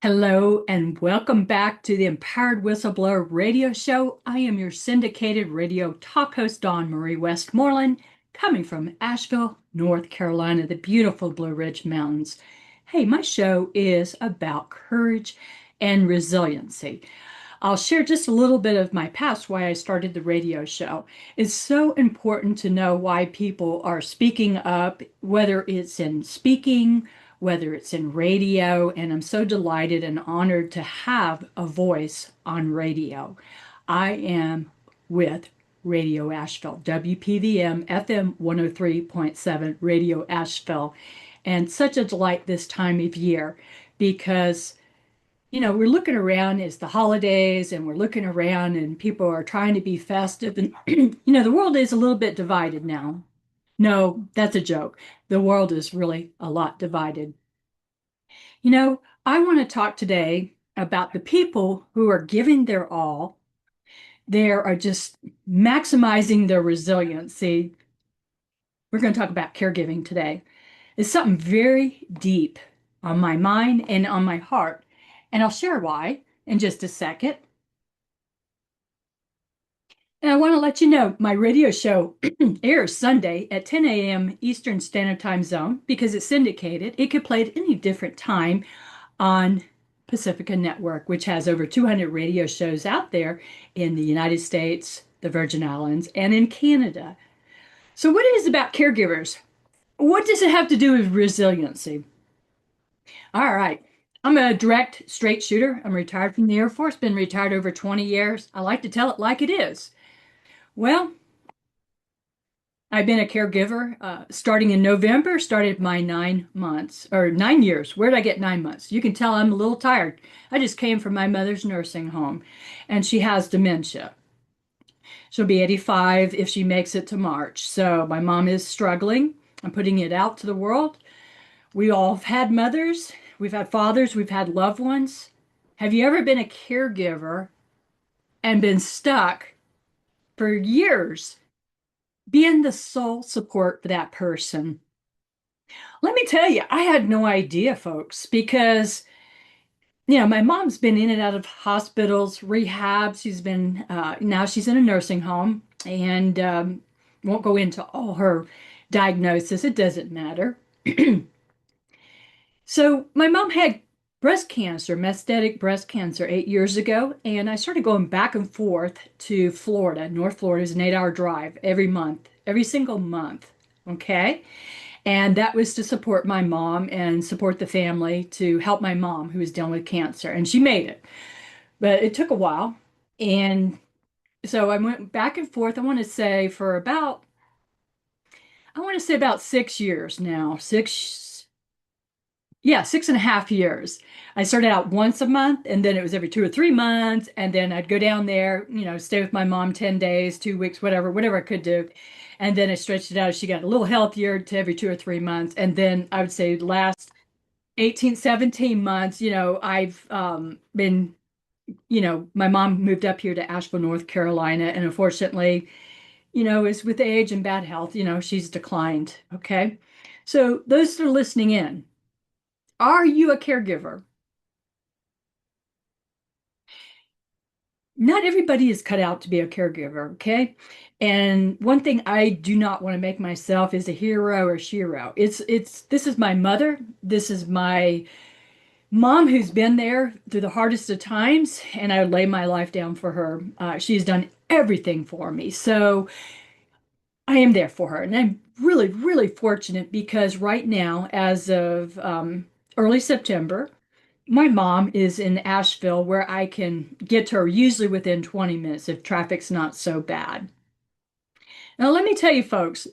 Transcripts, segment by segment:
Hello and welcome back to the Empowered Whistleblower Radio Show. I am your syndicated radio talk host, Dawn Marie Westmoreland, coming from Asheville, North Carolina, the beautiful Blue Ridge Mountains. Hey, my show is about courage and resiliency. I'll share just a little bit of my past, why I started the radio show. It's so important to know why people are speaking up, whether it's in speaking, whether it's in radio, and I'm so delighted and honored to have a voice on radio. I am with Radio Asheville, WPVM FM 103.7 Radio Asheville, and such a delight this time of year because we're looking around as the holidays and we're looking around and people are trying to be festive. And, the world is a little bit divided now. No, that's a joke. The world is really a lot divided. I want to talk today about the people who are giving their all. They are just maximizing their resiliency. We're going to talk about caregiving today. It's something very deep on my mind and on my heart. And I'll share why in just a second. And I want to let you know my radio show airs Sunday at 10 a.m. Eastern Standard Time Zone because it's syndicated. It could play at any different time on Pacifica Network, which has over 200 radio shows out there in the United States, the Virgin Islands, and in Canada. So, what is it about caregivers? What does it have to do with resiliency? All right. I'm a direct, straight shooter. I'm retired from the Air Force, been retired over 20 years. I like to tell it like it is. Well, I've been a caregiver starting in November, started my 9 months or 9 years. Where did I get 9 months? You can tell I'm a little tired. I just came from my mother's nursing home and she has dementia. She'll be 85 if she makes it to March. So my mom is struggling. I'm putting it out to the world. We all have had mothers, we've had fathers, we've had loved ones. Have you ever been a caregiver and been stuck for years being the sole support for that person? Let me tell you, I had no idea, folks, because my mom's been in and out of hospitals, rehab. She's been now she's in a nursing home, and won't go into all her diagnosis. It doesn't matter. So my mom had breast cancer, metastatic breast cancer 8 years ago, and I started going back and forth to Florida. North Florida is an 8-hour drive every month, every single month. Okay. And that was to support my mom and support the family to help my mom who was dealing with cancer. And she made it, but it took a while. And so I went back and forth, I want to say about 6 years now. Yeah, 6.5 years. I started out once a month, and then it was every 2 or 3 months, and then I'd go down there, stay with my mom 10 days, 2 weeks, whatever I could do. And then I stretched it out as she got a little healthier to every 2 or 3 months. And then I would say the last 18, 17 months, I've been, my mom moved up here to Asheville, North Carolina, and unfortunately, is with age and bad health, she's declined. Okay. So those that are listening in, are you a caregiver? Not everybody is cut out to be a caregiver, okay? And one thing I do not want to make myself is a hero or shero. This is my mother. This is my mom who's been there through the hardest of times, and I would lay my life down for her. She's done everything for me. So I am there for her. And I'm really, really fortunate because right now, as of early September, my mom is in Asheville where I can get to her usually within 20 minutes if traffic's not so bad. Now, let me tell you, folks,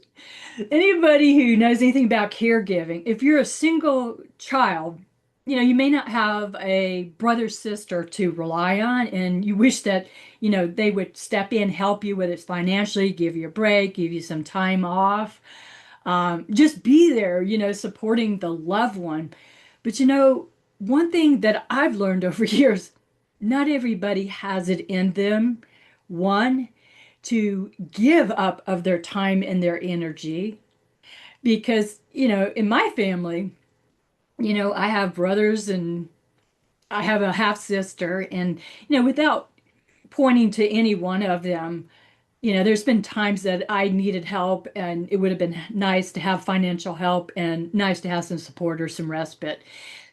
anybody who knows anything about caregiving, if you're a single child, you may not have a brother, sister to rely on, and you wish that, they would step in, help you, whether it's financially, give you a break, give you some time off, just be there, supporting the loved one. But one thing that I've learned over years, not everybody has it in them, one, to give up of their time and their energy. Because, in my family, I have brothers and I have a half sister, and without pointing to any one of them, there's been times that I needed help, and it would have been nice to have financial help and nice to have some support or some respite.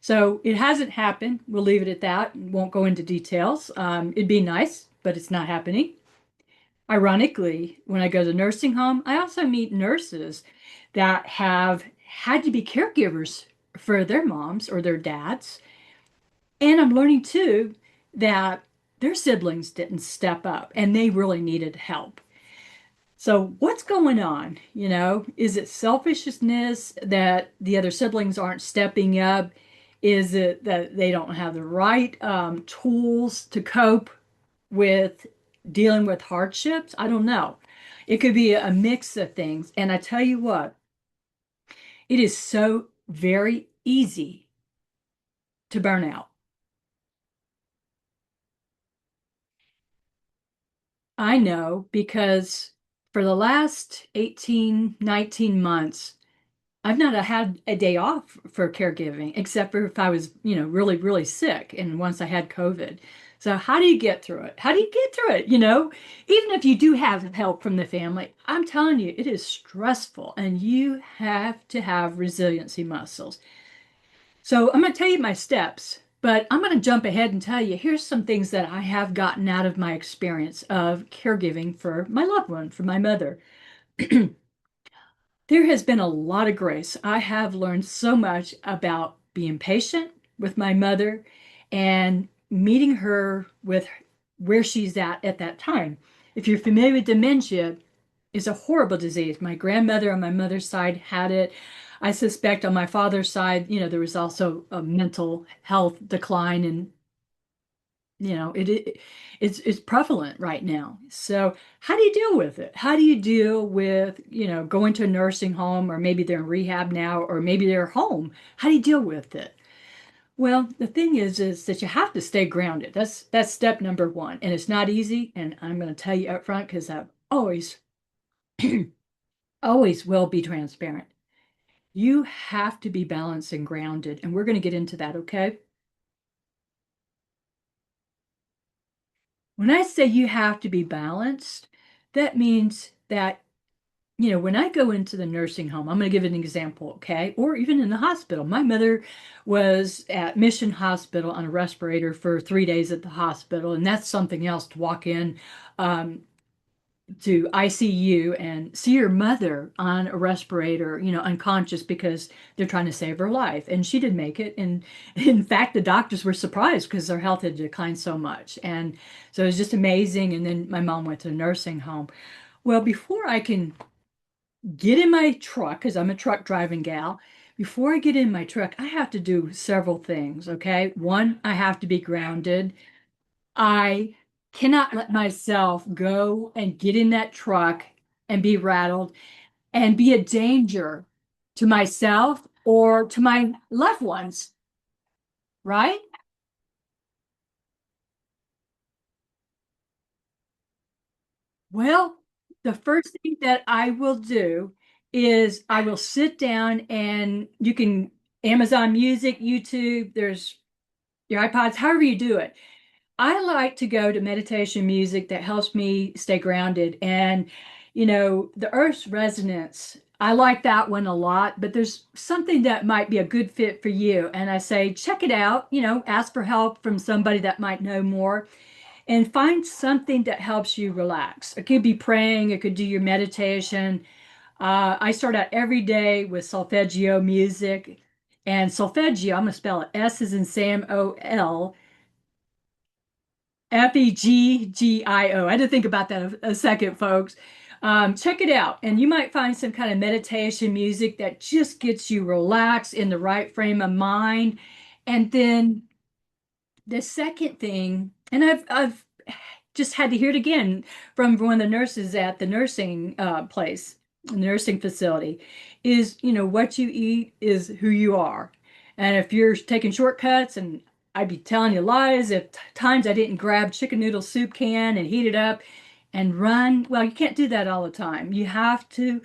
So it hasn't happened. We'll leave it at that. Won't go into details. It'd be nice, but it's not happening. Ironically, when I go to the nursing home, I also meet nurses that have had to be caregivers for their moms or their dads. And I'm learning too that their siblings didn't step up and they really needed help. So what's going on? Is it selfishness that the other siblings aren't stepping up? Is it that they don't have the right tools to cope with dealing with hardships? I don't know. It could be a mix of things. And I tell you what, it is so very easy to burn out. I know because for the last 18, 19 months, I've not had a day off for caregiving, except for if I was, really, really sick. And once I had COVID. So how do you get through it? How do you get through it? Even if you do have help from the family, I'm telling you, it is stressful and you have to have resiliency muscles. So I'm going to tell you my steps, but I'm going to jump ahead and tell you here's some things that I have gotten out of my experience of caregiving for my loved one, for my mother. There has been a lot of grace. I have learned so much about being patient with my mother and meeting her with where she's at that time. If you're familiar with dementia, it's a horrible disease. My grandmother on my mother's side had it. I suspect on my father's side, there was also a mental health decline, and it's prevalent right now. So how do you deal with it? How do you deal with, going to a nursing home, or maybe they're in rehab now, or maybe they're home? How do you deal with it? Well, the thing is that you have to stay grounded. That's step number one. And it's not easy. And I'm going to tell you up front because I've always, always will be transparent. You have to be balanced and grounded. And we're going to get into that, okay? When I say you have to be balanced, that means that, when I go into the nursing home, I'm going to give an example, okay? Or even in the hospital. My mother was at Mission Hospital on a respirator for 3 days at the hospital, and that's something else to walk in um, to ICU and see your mother on a respirator, unconscious because they're trying to save her life. And she did make it. And in fact, the doctors were surprised because her health had declined so much. And so it was just amazing. And then my mom went to a nursing home. Well, before I can get in my truck, because I'm a truck driving gal, before I get in my truck, I have to do several things. Okay. One, I have to be grounded. I cannot let myself go and get in that truck and be rattled and be a danger to myself or to my loved ones, right? Well, the first thing that I will do is I will sit down, and you can Amazon Music, YouTube, there's your iPods, however you do it. I like to go to meditation music that helps me stay grounded. And, the Earth's Resonance, I like that one a lot, but there's something that might be a good fit for you. And I say, check it out, ask for help from somebody that might know more, and find something that helps you relax. It could be praying, it could do your meditation. I start out every day with solfeggio music. And solfeggio, I'm going to spell it S as in Sam, O-L. Feggio. I had to think about that a second, folks. Check it out, and you might find some kind of meditation music that just gets you relaxed in the right frame of mind. And then the second thing, and I've just had to hear it again from one of the nurses at the nursing place, nursing facility, is, what you eat is who you are. And if you're taking shortcuts, and I'd be telling you lies if times I didn't grab chicken noodle soup can and heat it up and run. Well, you can't do that all the time. You have to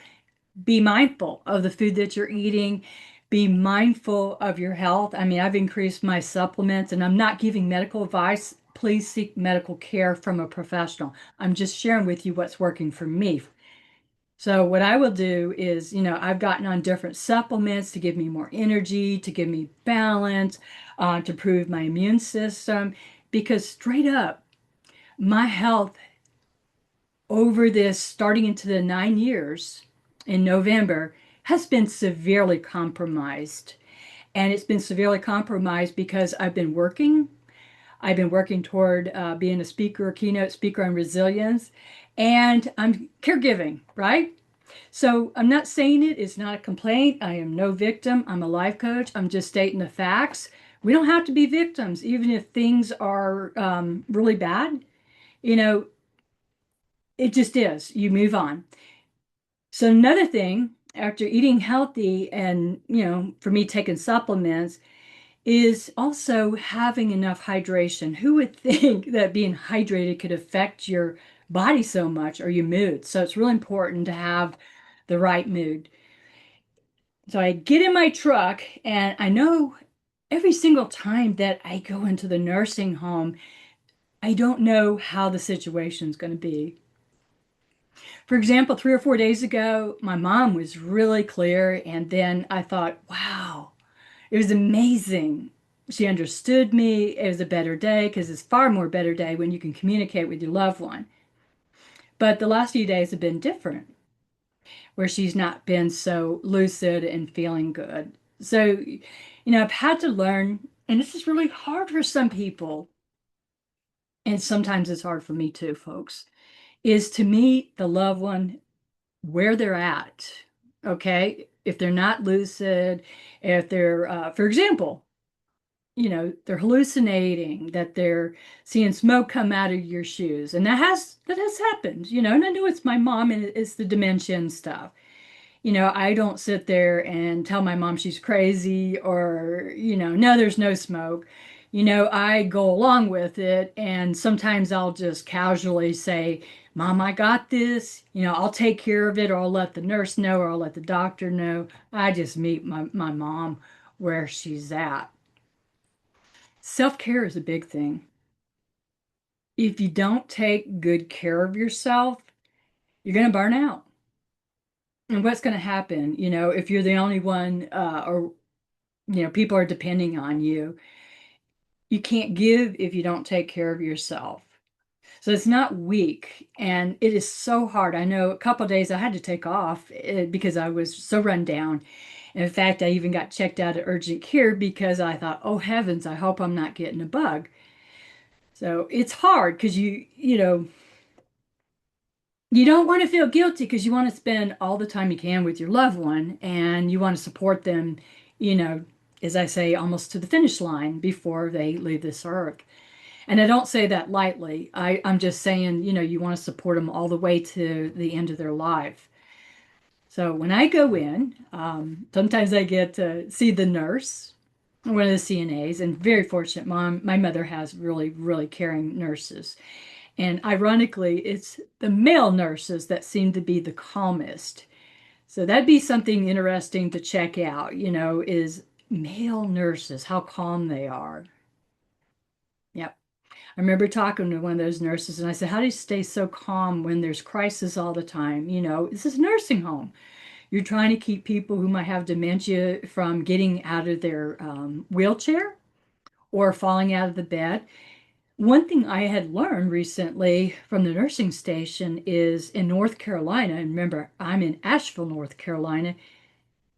be mindful of the food that you're eating. Be mindful of your health. I mean, I've increased my supplements and I'm not giving medical advice. Please seek medical care from a professional. I'm just sharing with you what's working for me. So what I will do is, I've gotten on different supplements to give me more energy, to give me balance, to improve my immune system, because straight up, my health over this starting into the 9 years in November has been severely compromised. And it's been severely compromised because I've been working. I've been working toward being a speaker, a keynote speaker on resilience, and I'm caregiving, right? So I'm not saying it's not a complaint. I am no victim. I'm a life coach. I'm just stating the facts. We don't have to be victims, even if things are really bad. You know, it just is. You move on. So another thing, after eating healthy and, for me taking supplements, is also having enough hydration. Who would think that being hydrated could affect your body so much or your mood? So it's really important to have the right mood. So I get in my truck and I know every single time that I go into the nursing home, I don't know how the situation's going to be. For example, 3 or 4 days ago, my mom was really clear, and then I thought, wow, it was amazing. She understood me. It was a better day because it's far more better day when you can communicate with your loved one. But the last few days have been different, where she's not been so lucid and feeling good. So, I've had to learn, and this is really hard for some people, and sometimes it's hard for me too, folks, is to meet the loved one where they're at. Okay. If they're not lucid, if they're, for example, they're hallucinating, that they're seeing smoke come out of your shoes. And that has happened, and I know it's my mom and it's the dementia and stuff. I don't sit there and tell my mom she's crazy or, no, there's no smoke. I go along with it. And sometimes I'll just casually say, Mom, I got this. I'll take care of it, or I'll let the nurse know, or I'll let the doctor know. I just meet my mom where she's at. Self-care is a big thing. If you don't take good care of yourself, you're going to burn out. And what's going to happen, if you're the only one, or people are depending on you. You can't give if you don't take care of yourself. So it's not weak, and it is so hard. I know a couple of days I had to take off because I was so run down. In fact, I even got checked out at urgent care because I thought, oh heavens, I hope I'm not getting a bug. So it's hard because you don't want to feel guilty because you want to spend all the time you can with your loved one and you want to support them, you know, as I say, almost to the finish line before they leave this earth. And I don't say that lightly. I'm just saying, you want to support them all the way to the end of their life. So when I go in, sometimes I get to see the nurse, one of the CNAs, and very fortunate my mother has really, really caring nurses. And ironically, it's the male nurses that seem to be the calmest. So that'd be something interesting to check out, is male nurses, how calm they are. Yep. I remember talking to one of those nurses and I said, how do you stay so calm when there's crisis all the time? This is a nursing home. You're trying to keep people who might have dementia from getting out of their wheelchair or falling out of the bed. One thing I had learned recently from the nursing station is in North Carolina, and remember, I'm in Asheville, North Carolina,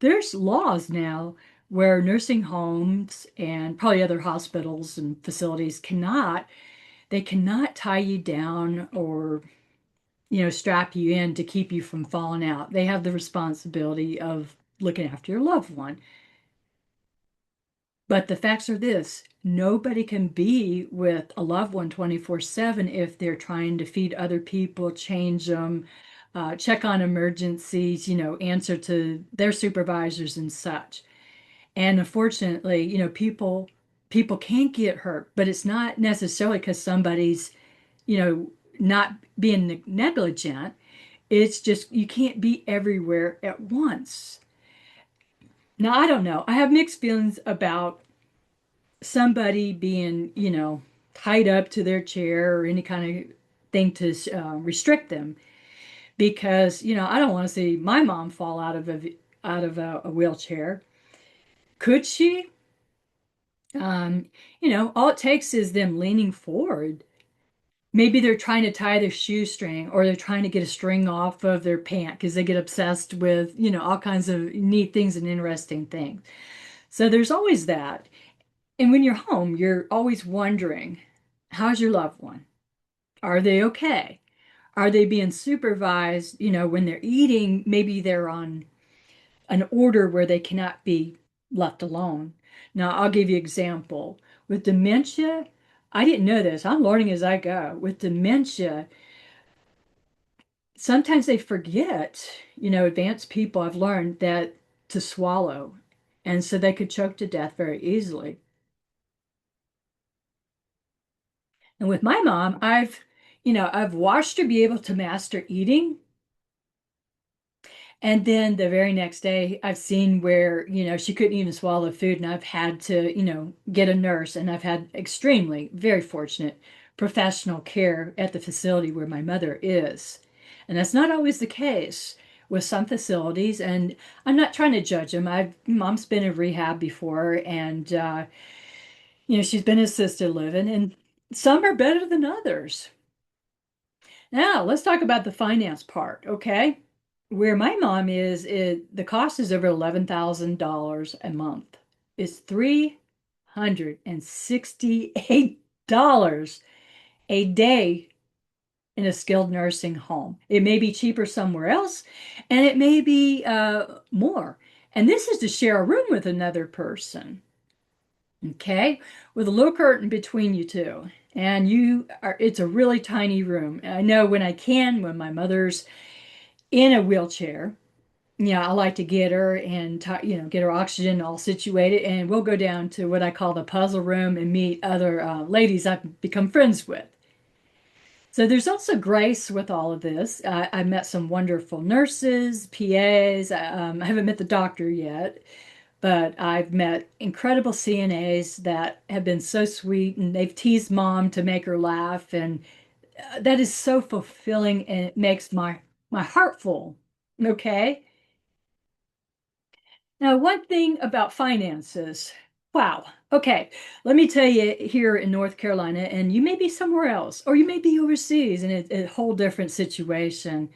there's laws now where nursing homes and probably other hospitals and facilities cannot tie you down or, strap you in to keep you from falling out. They have the responsibility of looking after your loved one. But the facts are this: nobody can be with a loved one 24/7 if they're trying to feed other people, change them, check on emergencies, answer to their supervisors and such. And unfortunately, people can get hurt, but it's not necessarily because somebody's, you know, not being negligent. It's just you can't be everywhere at once. Now, I don't know. I have mixed feelings about somebody being, tied up to their chair or any kind of thing to restrict them because, I don't want to see my mom fall out of a wheelchair. Could she? All it takes is them leaning forward. Maybe they're trying to tie their shoestring or they're trying to get a string off of their pant because they get obsessed with, all kinds of neat things and interesting things. So there's always that. And when you're home, you're always wondering, how's your loved one? Are they okay? Are they being supervised? When they're eating, maybe they're on an order where they cannot be left alone. Now, I'll give you an example. With dementia, I didn't know this. I'm learning as I go. With dementia, sometimes they forget, advanced people I've learned that to swallow. And so they could choke to death very easily. And with my mom, I've watched her be able to master eating. And then the very next day, I've seen where, she couldn't even swallow food, and I've had to, get a nurse, and I've had extremely, very fortunate professional care at the facility where my mother is. And that's not always the case with some facilities, and I'm not trying to judge them. Mom's been in rehab before, and she's been assisted living, and some are better than others. Now, let's talk about the finance part, okay? Where my mom is, the cost is over $11,000 a month. It's $368 a day in a skilled nursing home. It may be cheaper somewhere else, and it may be more. And this is to share a room with another person, okay? With a little curtain between you two. And it's a really tiny room. I know when my mother's in a wheelchair. Yeah, I like to get her and get her oxygen all situated, and we'll go down to what I call the puzzle room and meet other ladies I've become friends with. So there's also grace with all of this. I met some wonderful nurses, PAs. I haven't met the doctor yet, but I've met incredible CNAs that have been so sweet, and they've teased mom to make her laugh, and that is so fulfilling, and it makes my heart full. Okay. Now, one thing about finances. Wow. Okay. Let me tell you here in North Carolina, and you may be somewhere else, or you may be overseas in a whole different situation.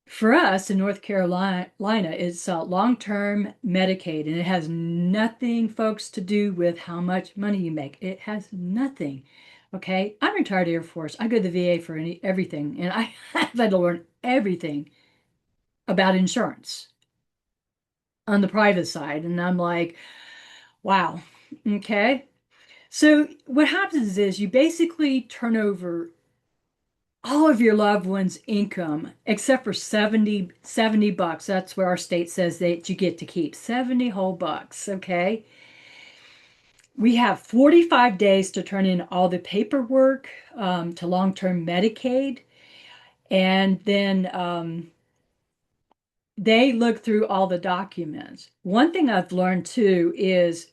For us in North Carolina, it's long-term Medicaid, and it has nothing, folks, to do with how much money you make. It has nothing. Okay. I'm retired Air Force. I go to the VA for everything, and I have had to learn everything about insurance on the private side. And I'm like, wow. Okay. So what happens is you basically turn over all of your loved one's income except for 70 bucks. That's where our state says that you get to keep 70 whole bucks. Okay. We have 45 days to turn in all the paperwork to long-term Medicaid. And then they look through all the documents. One thing I've learned too is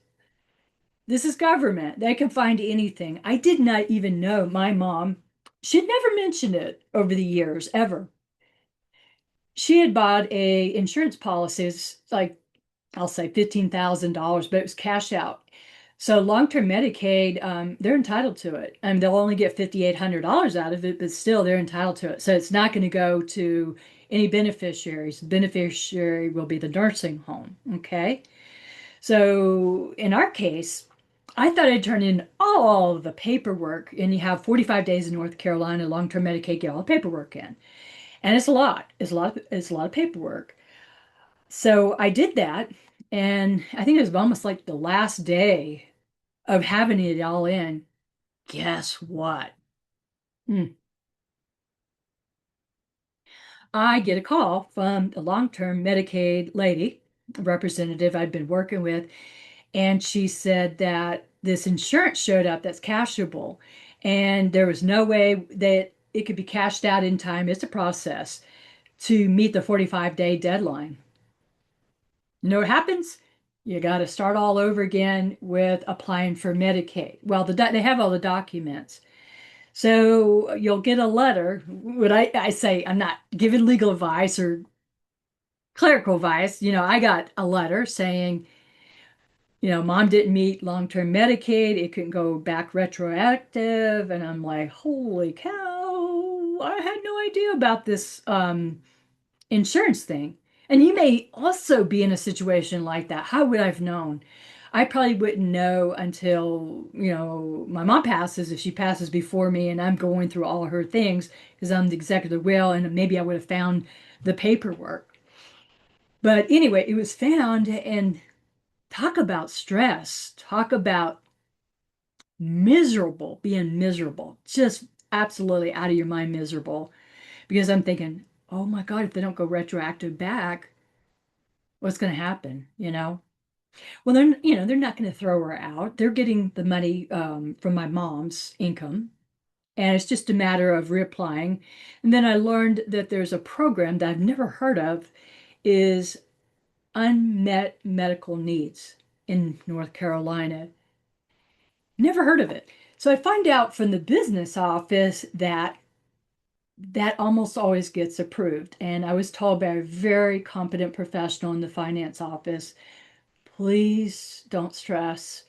this is government. They can find anything. I did not even know my mom, she'd never mentioned it over the years, ever. She had bought a insurance policy, it's like I'll say $15,000, but it was cash out. So long-term Medicaid, they're entitled to it. And they'll only get $5,800 out of it, but still they're entitled to it. So it's not going to go to any beneficiaries. The beneficiary will be the nursing home. Okay. So in our case, I thought I'd turn in all of the paperwork, and you have 45 days in North Carolina, long-term Medicaid, get all the paperwork in. And it's a lot. It's a lot of paperwork. So I did that, and I think it was almost like the last day of having it all in. Guess what? Hmm. I get a call from the long-term Medicaid lady, representative I'd been working with, and she said that this insurance showed up that's cashable, and there was no way that it could be cashed out in time. It's a process to meet the 45-day deadline. You know what happens? You got to start all over again with applying for Medicaid. Well, they have all the documents. So you'll get a letter. What I say, I'm not giving legal advice or clerical advice. I got a letter saying, mom didn't meet long-term Medicaid. It couldn't go back retroactive. And I'm like, holy cow, I had no idea about this insurance thing. And you may also be in a situation like that. How would I have known? I probably wouldn't know until, my mom passes, if she passes before me and I'm going through all her things because I'm the executor will, and maybe I would have found the paperwork. But anyway, it was found, and talk about stress, talk about miserable, being miserable, just absolutely out of your mind miserable. Because I'm thinking, oh my God, if they don't go retroactive back, what's going to happen? Well, they're not going to throw her out. They're getting the money from my mom's income, and it's just a matter of reapplying. And then I learned that there's a program that I've never heard of, is unmet medical needs in North Carolina. Never heard of it. So I find out from the business office that that almost always gets approved. And I was told by a very competent professional in the finance office, please don't stress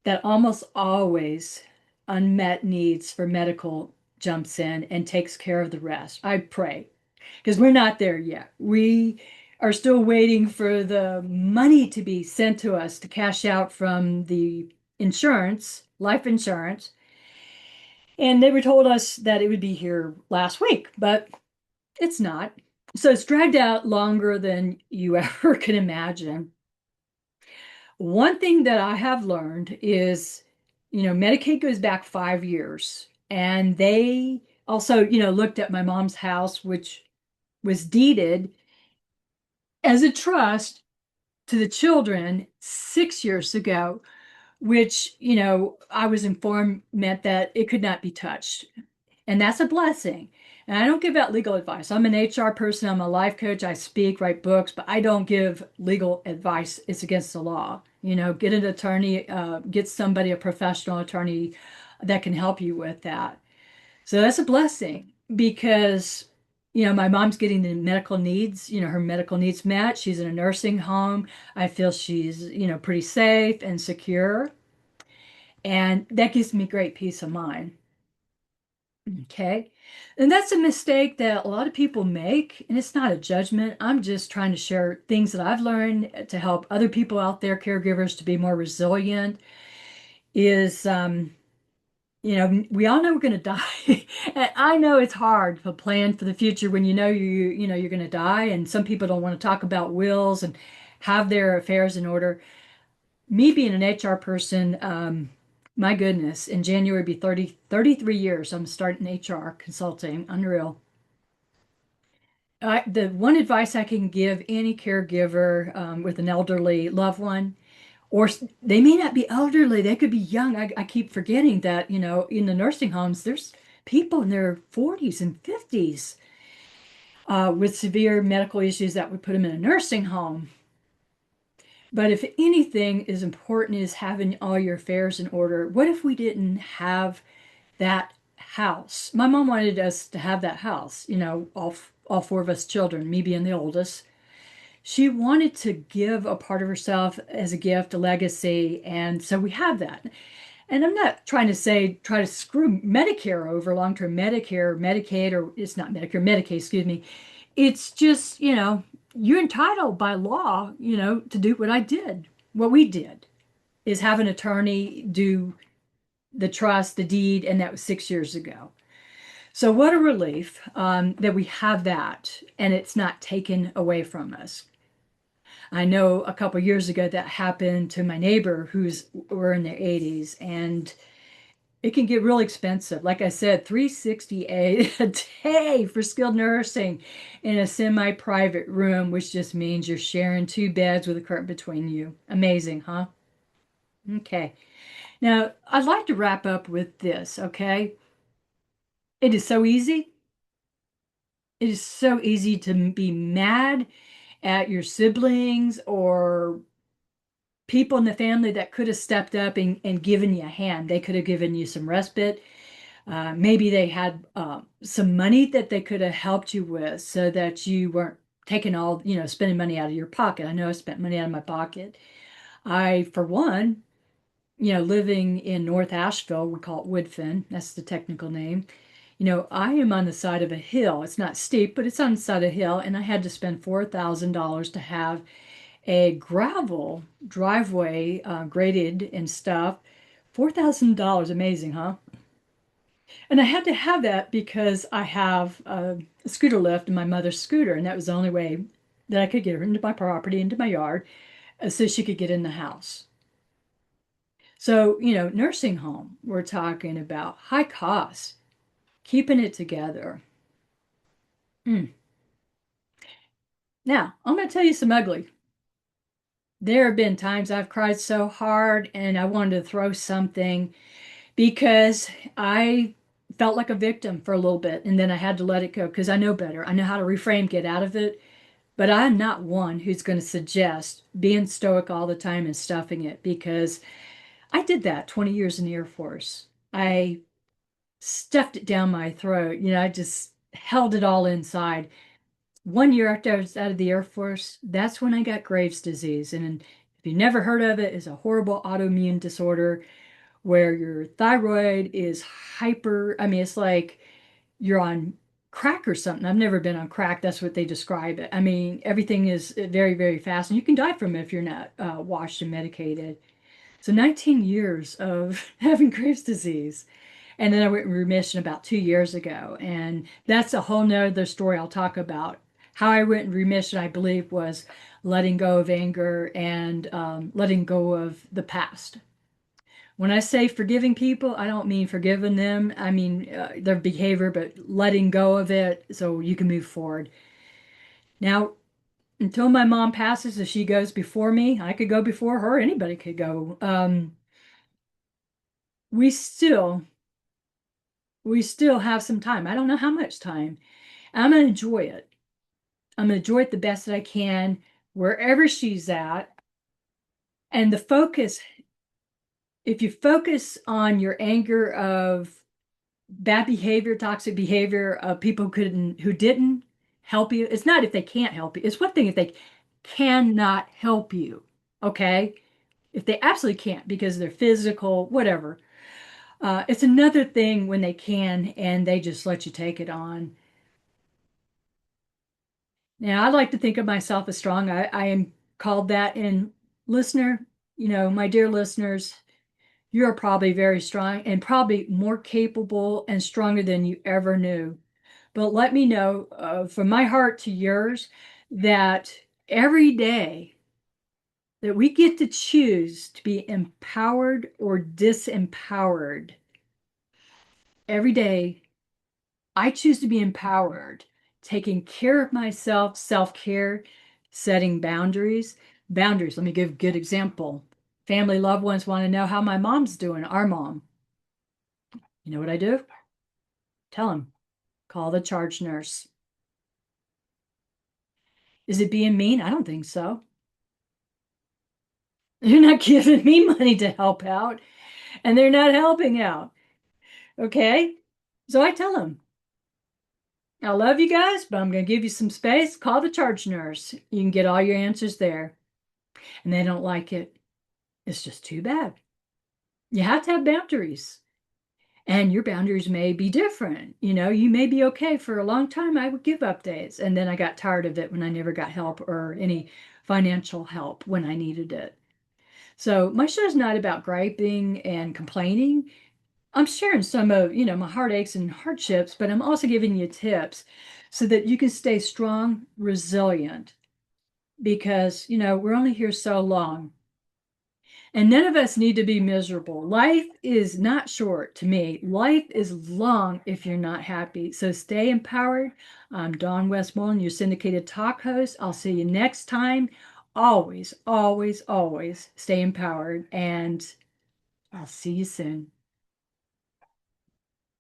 that almost always unmet needs for medical jumps in and takes care of the rest. I pray, because we're not there yet. We are still waiting for the money to be sent to us to cash out from the insurance, life insurance. And they were told us that it would be here last week, but it's not. So it's dragged out longer than you ever can imagine. One thing that I have learned is, Medicaid goes back 5 years. And they also, looked at my mom's house, which was deeded as a trust to the children 6 years ago, which, I was informed meant that it could not be touched. And that's a blessing. And I don't give out legal advice. I'm an HR person, I'm a life coach, I speak, write books, but I don't give legal advice. It's against the law. Get an attorney, get somebody, a professional attorney that can help you with that. So that's a blessing because, my mom's getting the medical needs, her medical needs met. She's in a nursing home. I feel she's, pretty safe and secure. And that gives me great peace of mind. Okay. And that's a mistake that a lot of people make. And it's not a judgment. I'm just trying to share things that I've learned to help other people out there, caregivers, to be more resilient. Is, we all know we're going to die. And I know it's hard to plan for the future when you're going to die. And some people don't want to talk about wills and have their affairs in order. Me being an HR person, my goodness, in January be 33 years. I'm starting HR consulting. Unreal. The one advice I can give any caregiver with an elderly loved one, or they may not be elderly, they could be young. I keep forgetting that, in the nursing homes, there's people in their 40s and 50s with severe medical issues that would put them in a nursing home. But if anything is important is having all your affairs in order. What if we didn't have that house? My mom wanted us to have that house, all four of us children, me being the oldest. She wanted to give a part of herself as a gift, a legacy, and so we have that. And I'm not trying to say try to screw Medicare over, long-term Medicare, Medicaid, or it's not Medicare, Medicaid, excuse me. It's just, you're entitled by law, to do what I did. What we did is have an attorney do the trust, the deed, and that was 6 years ago. So what a relief that we have that and it's not taken away from us. I know a couple years ago that happened to my neighbor who's were in their 80s, and it can get real expensive. Like I said, $368 a day for skilled nursing in a semi-private room, which just means you're sharing two beds with a curtain between you. Amazing, huh? Okay. Now, I'd like to wrap up with this, okay? It is so easy. It is so easy to be mad at your siblings or people in the family that could have stepped up and given you a hand. They could have given you some respite. Maybe they had some money that they could have helped you with so that you weren't taking all, spending money out of your pocket. I know I spent money out of my pocket. I, for one, living in North Asheville, we call it Woodfin. That's the technical name. I am on the side of a hill. It's not steep, but it's on the side of a hill, and I had to spend $4,000 to have a gravel driveway graded and stuff. $4,000, amazing, huh? And I had to have that because I have a scooter lift and my mother's scooter, and that was the only way that I could get her into my property, into my yard, so she could get in the house. So, nursing home, we're talking about high costs, keeping it together. Mm. Now, I'm going to tell you some ugly. There have been times I've cried so hard and I wanted to throw something because I felt like a victim for a little bit and then I had to let it go because I know better. I know how to reframe, get out of it. But I'm not one who's going to suggest being stoic all the time and stuffing it because I did that 20 years in the Air Force. I stuffed it down my throat. I just held it all inside. 1 year after I was out of the Air Force, that's when I got Graves' disease. And if you never heard of it, it's a horrible autoimmune disorder where your thyroid is hyper. I mean, it's like you're on crack or something. I've never been on crack. That's what they describe it. I mean, everything is very, very fast, and you can die from it if you're not washed and medicated. So 19 years of having Graves' disease. And then I went in remission about 2 years ago. And that's a whole nother story I'll talk about. How I went in remission, I believe, was letting go of anger and letting go of the past. When I say forgiving people, I don't mean forgiving them. I mean their behavior, but letting go of it so you can move forward. Now, until my mom passes, if she goes before me, I could go before her. Anybody could go. We still, we still have some time. I don't know how much time. I'm gonna enjoy it. I'm gonna enjoy it the best that I can, wherever she's at. And the focus, if you focus on your anger of bad behavior, toxic behavior of people who didn't help you. It's not if they can't help you. It's one thing if they cannot help you. Okay. If they absolutely can't because they're physical, whatever. It's another thing when they can and they just let you take it on. Now, I like to think of myself as strong. I am called that. And listener, my dear listeners, you're probably very strong and probably more capable and stronger than you ever knew. But let me know from my heart to yours that every day that we get to choose to be empowered or disempowered, every day I choose to be empowered, taking care of myself, self-care, setting boundaries. Boundaries, let me give a good example. Family loved ones want to know how my mom's doing, our mom. You know what I do? Tell them, call the charge nurse. Is it being mean? I don't think so. They're not giving me money to help out, and they're not helping out. Okay? So I tell them, I love you guys, but I'm going to give you some space. Call the charge nurse. You can get all your answers there. And they don't like it. It's just too bad. You have to have boundaries. And your boundaries may be different. You may be okay for a long time. I would give updates. And then I got tired of it when I never got help or any financial help when I needed it. So my show is not about griping and complaining. I'm sharing some of, my heartaches and hardships, but I'm also giving you tips so that you can stay strong, resilient, because, we're only here so long. And none of us need to be miserable. Life is not short to me. Life is long if you're not happy. So stay empowered. I'm Dawn Westmoreland, your syndicated talk host. I'll see you next time. Always, always, always stay empowered. And I'll see you soon.